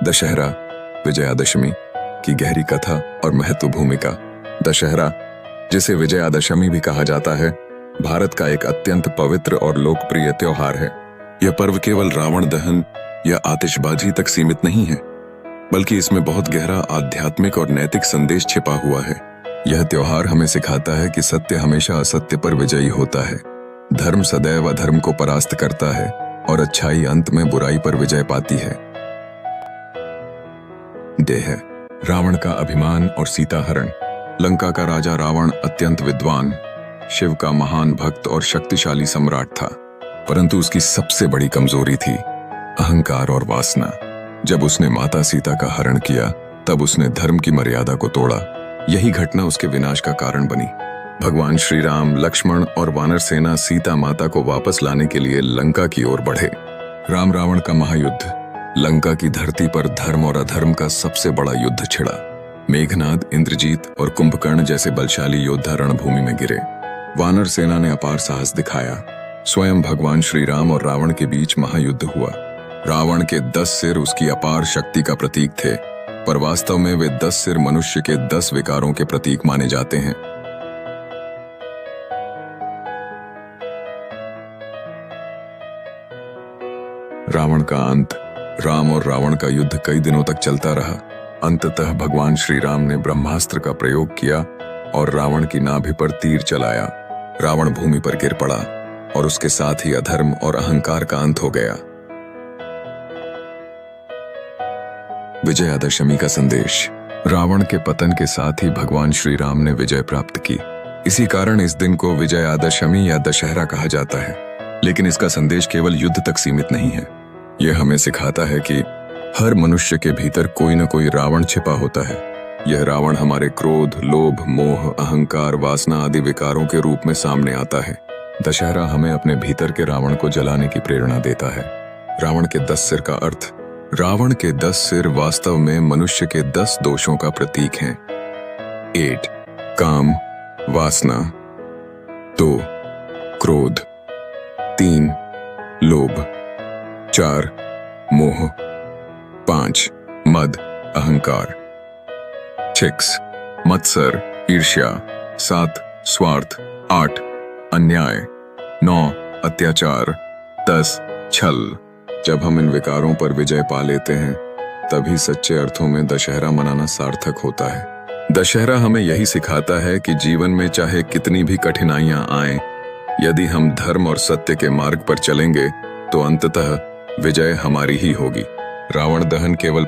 दशहरा, विजयादशमी की गहरी कथा और महत्व भूमिका। दशहरा, जिसे विजयादशमी भी कहा जाता है, भारत का एक अत्यंत पवित्र और लोकप्रिय त्योहार है। यह पर्व केवल रावण दहन या आतिशबाजी तक सीमित नहीं है, बल्कि इसमें बहुत गहरा आध्यात्मिक और नैतिक संदेश छिपा हुआ है। यह त्योहार हमें सिखाता है कि सत्य हमेशा असत्य पर विजयी होता है, धर्म सदैव अधर्म को परास्त करता है और अच्छाई अंत में बुराई पर विजय पाती है। देह, रावण का अभिमान और सीता हरण। लंका का राजा रावण अत्यंत विद्वान, शिव का महान भक्त और शक्तिशाली सम्राट था, परंतु उसकी सबसे बड़ी कमजोरी थी अहंकार और वासना। जब उसने माता सीता का हरण किया, तब उसने धर्म की मर्यादा को तोड़ा। यही घटना उसके विनाश का कारण बनी। भगवान श्री राम, लक्ष्मण और वानर सेना सीता माता को वापस लाने के लिए लंका की ओर बढ़े। राम रावण का महायुद्ध। लंका की धरती पर धर्म और अधर्म का सबसे बड़ा युद्ध छिड़ा। मेघनाद, इंद्रजीत और कुंभकर्ण जैसे बलशाली योद्धा रणभूमि में गिरे। वानर सेना ने अपार साहस दिखाया। स्वयं भगवान श्री राम और रावण के बीच महायुद्ध हुआ। रावण के 10 सिर उसकी अपार शक्ति का प्रतीक थे, पर वास्तव में वे 10 सिर मनुष्य के 10 विकारों के प्रतीक माने जाते हैं। रावण का अंत। राम और रावण का युद्ध कई दिनों तक चलता रहा। अंततः भगवान श्री राम ने ब्रह्मास्त्र का प्रयोग किया और रावण की नाभि पर तीर चलाया। रावण भूमि पर गिर पड़ा और उसके साथ ही अधर्म और अहंकार का अंत हो गया। विजयादशमी का संदेश। रावण के पतन के साथ ही भगवान श्री राम ने विजय प्राप्त की। इसी कारण इस दिन को विजयादशमी या दशहरा कहा जाता है। लेकिन इसका संदेश केवल युद्ध तक सीमित नहीं है। यह हमें सिखाता है कि हर मनुष्य के भीतर कोई न कोई रावण छिपा होता है। यह रावण हमारे क्रोध, लोभ, मोह, अहंकार, वासना आदि विकारों के रूप में सामने आता है। दशहरा हमें अपने भीतर के रावण को जलाने की प्रेरणा देता है। रावण के 10 सिर का अर्थ। रावण के 10 सिर वास्तव में मनुष्य के 10 दोषों का प्रतीक हैं। 8 काम, वासना। 2 क्रोध। 3 लोभ। 4 मोह। 5 मद, अहंकार। 6 मत्सर, ईर्ष्या। 7 स्वार्थ। 8 अन्याय। 9 अत्याचार। 10 छल। जब हम इन विकारों पर विजय पा लेते हैं, तभी सच्चे अर्थों में दशहरा मनाना सार्थक होता है। दशहरा हमें यही सिखाता है कि जीवन में चाहे कितनी भी कठिनाइयां आएं, यदि हम धर्म और सत्य के मार्ग पर चलेंगे, तो अंततः विजय हमारी ही होगी। रावण दहन केवल